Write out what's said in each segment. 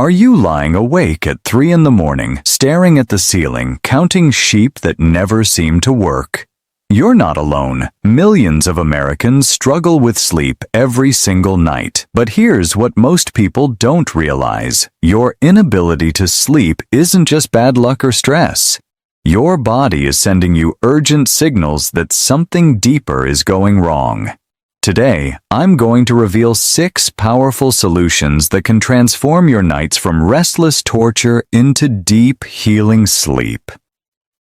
Are you lying awake at 3 in the morning, staring at the ceiling, counting sheep that never seem to work? You're not alone. Millions of Americans struggle with sleep every single night. But here's what most people don't realize. Your inability to sleep isn't just bad luck or stress. Your body is sending you urgent signals that something deeper is going wrong. Today, I'm going to reveal 6 powerful solutions that can transform your nights from restless torture into deep, healing sleep.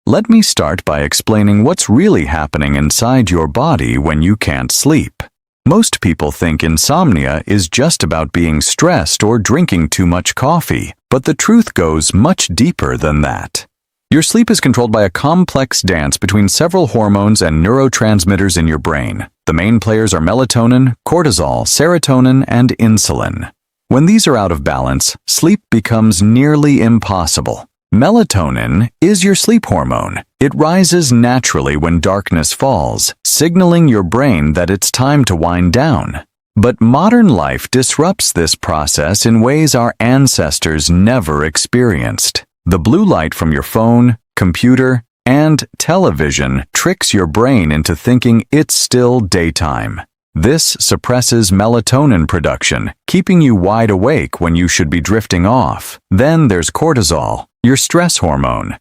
Let me start by explaining what's really happening inside your body when you can't sleep. Most people think insomnia is just about being stressed or drinking too much coffee, but the truth goes much deeper than that. Your sleep is controlled by a complex dance between several hormones and neurotransmitters in your brain. The main players are melatonin, cortisol, serotonin, and insulin. When these are out of balance, sleep becomes nearly impossible. Melatonin is your sleep hormone. It rises naturally when darkness falls, signaling your brain that it's time to wind down. But modern life disrupts this process in ways our ancestors never experienced. The blue light from your phone, computer, and television tricks your brain into thinking it's still daytime. This suppresses melatonin production, keeping you wide awake when you should be drifting off. Then there's cortisol, your stress hormone.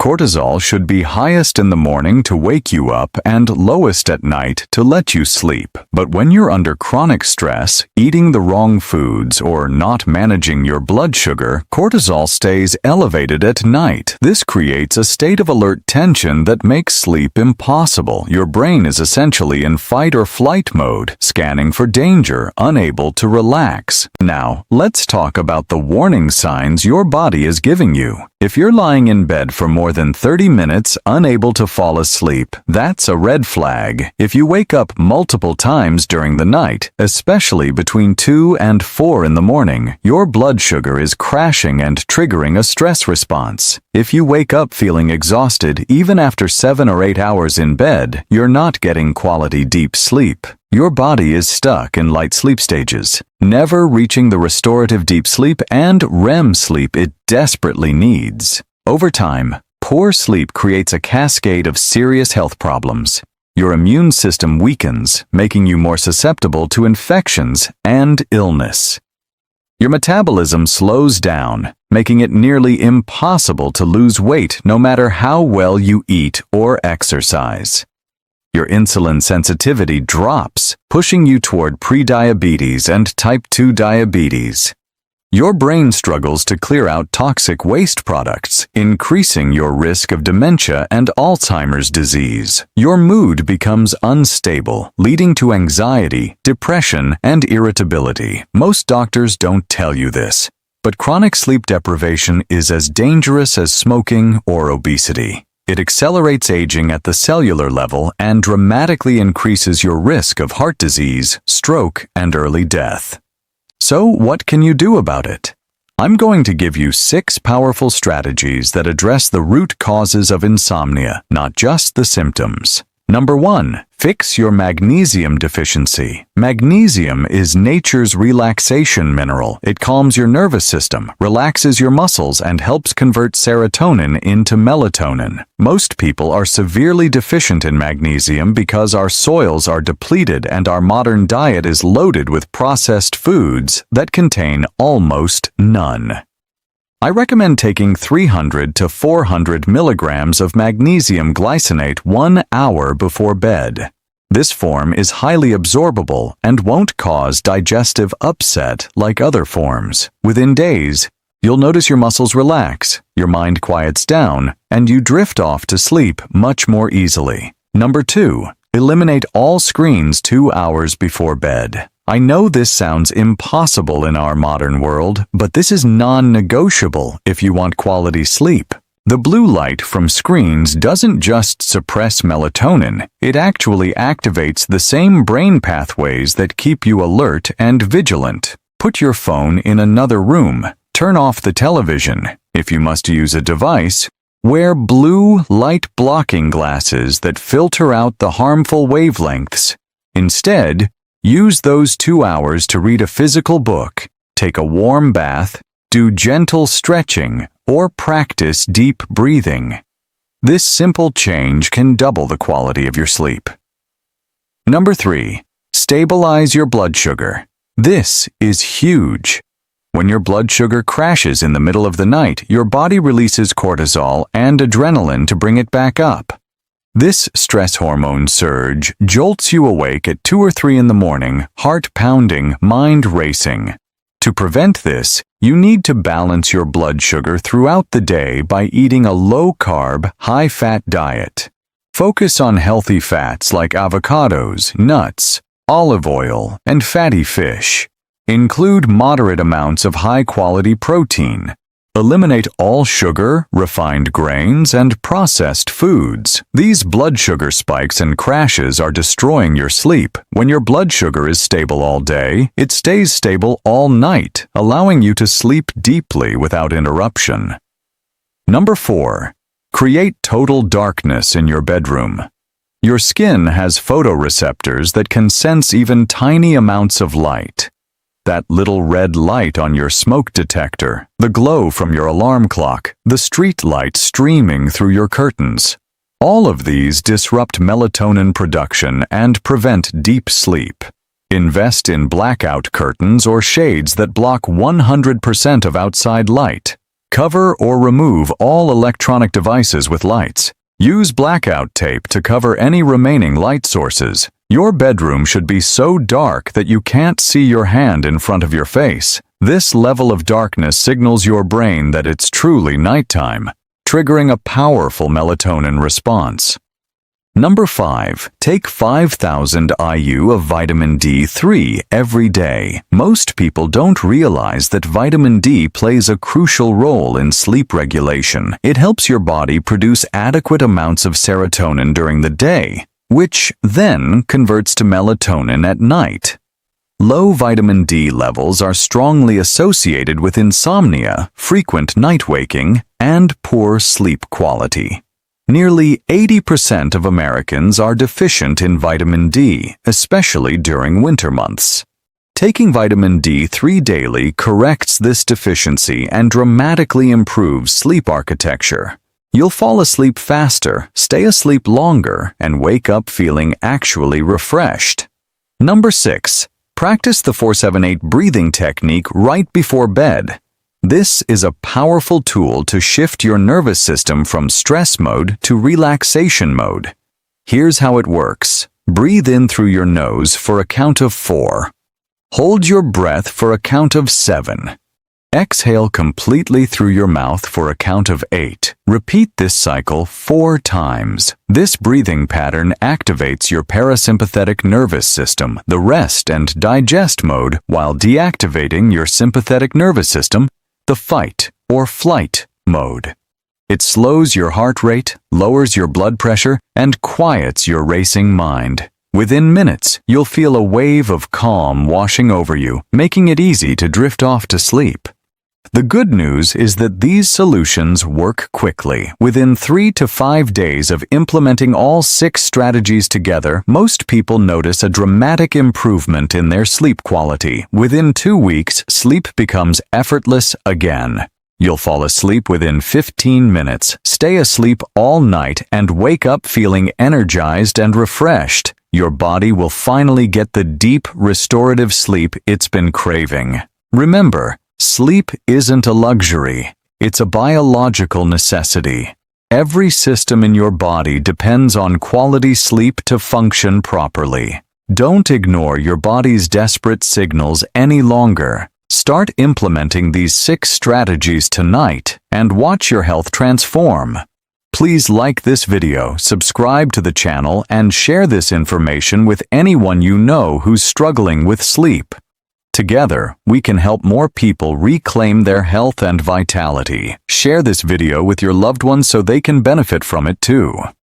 Cortisol should be highest in the morning to wake you up and lowest at night to let you sleep. But when you're under chronic stress, eating the wrong foods, or not managing your blood sugar, cortisol stays elevated at night. This creates a state of alert tension that makes sleep impossible. Your brain is essentially in fight or flight mode, scanning for danger, unable to relax. Now, let's talk about the warning signs your body is giving you. If you're lying in bed for more than 30 minutes unable to fall asleep, that's a red flag. If you wake up multiple times during the night, especially between 2 and 4 in the morning, your blood sugar is crashing and triggering a stress response. If you wake up feeling exhausted even after 7 or 8 hours in bed, you're not getting quality deep sleep. Your body is stuck in light sleep stages, never reaching the restorative deep sleep and REM sleep it desperately needs. Over time, poor sleep creates a cascade of serious health problems. Your immune system weakens, making you more susceptible to infections and illness. Your metabolism slows down, making it nearly impossible to lose weight no matter how well you eat or exercise. Your insulin sensitivity drops, pushing you toward prediabetes and type 2 diabetes. Your brain struggles to clear out toxic waste products, increasing your risk of dementia and Alzheimer's disease. Your mood becomes unstable, leading to anxiety, depression, and irritability. Most doctors don't tell you this, but chronic sleep deprivation is as dangerous as smoking or obesity. It accelerates aging at the cellular level and dramatically increases your risk of heart disease, stroke, and early death. So what can you do about it? I'm going to give you 6 powerful strategies that address the root causes of insomnia, not just the symptoms. Number 1. Fix your magnesium deficiency. Magnesium is nature's relaxation mineral. It calms your nervous system, relaxes your muscles, and helps convert serotonin into melatonin. Most people are severely deficient in magnesium because our soils are depleted and our modern diet is loaded with processed foods that contain almost none. I recommend taking 300 to 400 milligrams of magnesium glycinate 1 hour before bed. This form is highly absorbable and won't cause digestive upset like other forms. Within days, you'll notice your muscles relax, your mind quiets down, and you drift off to sleep much more easily. Number 2. Eliminate all screens 2 hours before bed. I know this sounds impossible in our modern world, but this is non-negotiable if you want quality sleep. The blue light from screens doesn't just suppress melatonin, it actually activates the same brain pathways that keep you alert and vigilant. Put your phone in another room, turn off the television. If you must use a device, wear blue light blocking glasses that filter out the harmful wavelengths. Instead, use those 2 hours to read a physical book, take a warm bath, do gentle stretching, or practice deep breathing. This simple change can double the quality of your sleep. Number 3. Stabilize your blood sugar. This is huge. When your blood sugar crashes in the middle of the night, your body releases cortisol and adrenaline to bring it back up. This stress hormone surge jolts you awake at 2 or 3 in the morning, heart pounding, mind racing. To prevent this, you need to balance your blood sugar throughout the day by eating a low-carb, high-fat diet. Focus on healthy fats like avocados, nuts, olive oil, and fatty fish. Include moderate amounts of high-quality protein. Eliminate all sugar, refined grains, and processed foods. These blood sugar spikes and crashes are destroying your sleep. When your blood sugar is stable all day, it stays stable all night, allowing you to sleep deeply without interruption. Number 4. Create total darkness in your bedroom. Your skin has photoreceptors that can sense even tiny amounts of light. That little red light on your smoke detector, the glow from your alarm clock, the street light streaming through your curtains. All of these disrupt melatonin production and prevent deep sleep. Invest in blackout curtains or shades that block 100% of outside light. Cover or remove all electronic devices with lights. Use blackout tape to cover any remaining light sources. Your bedroom should be so dark that you can't see your hand in front of your face. This level of darkness signals your brain that it's truly nighttime, triggering a powerful melatonin response. Number 5. Take 5,000 IU of vitamin D3 every day. Most people don't realize that vitamin D plays a crucial role in sleep regulation. It helps your body produce adequate amounts of serotonin during the day, which then converts to melatonin at night. Low vitamin D levels are strongly associated with insomnia, frequent night waking, and poor sleep quality. Nearly 80% of Americans are deficient in vitamin D, especially during winter months. Taking vitamin D3 daily corrects this deficiency and dramatically improves sleep architecture. You'll fall asleep faster, stay asleep longer, and wake up feeling actually refreshed. Number 6. Practice the 4-7-8 breathing technique right before bed. This is a powerful tool to shift your nervous system from stress mode to relaxation mode. Here's how it works. Breathe in through your nose for a count of 4. Hold your breath for a count of 7. Exhale completely through your mouth for a count of 8. Repeat this cycle 4 times. This breathing pattern activates your parasympathetic nervous system, the rest and digest mode, while deactivating your sympathetic nervous system, the fight or flight mode. It slows your heart rate, lowers your blood pressure, and quiets your racing mind. Within minutes, you'll feel a wave of calm washing over you, making it easy to drift off to sleep. The good news is that these solutions work quickly. Within 3 to 5 days of implementing all 6 strategies together, most people notice a dramatic improvement in their sleep quality. Within 2 weeks, sleep becomes effortless again. You'll fall asleep within 15 minutes, stay asleep all night, and wake up feeling energized and refreshed. Your body will finally get the deep, restorative sleep it's been craving. Remember, sleep isn't a luxury. It's a biological necessity. Every system in your body depends on quality sleep to function properly. Don't ignore your body's desperate signals any longer. Start implementing these 6 strategies tonight and watch your health transform. Please like this video, subscribe to the channel, and share this information with anyone you know who's struggling with sleep. Together, we can help more people reclaim their health and vitality. Share this video with your loved ones so they can benefit from it too.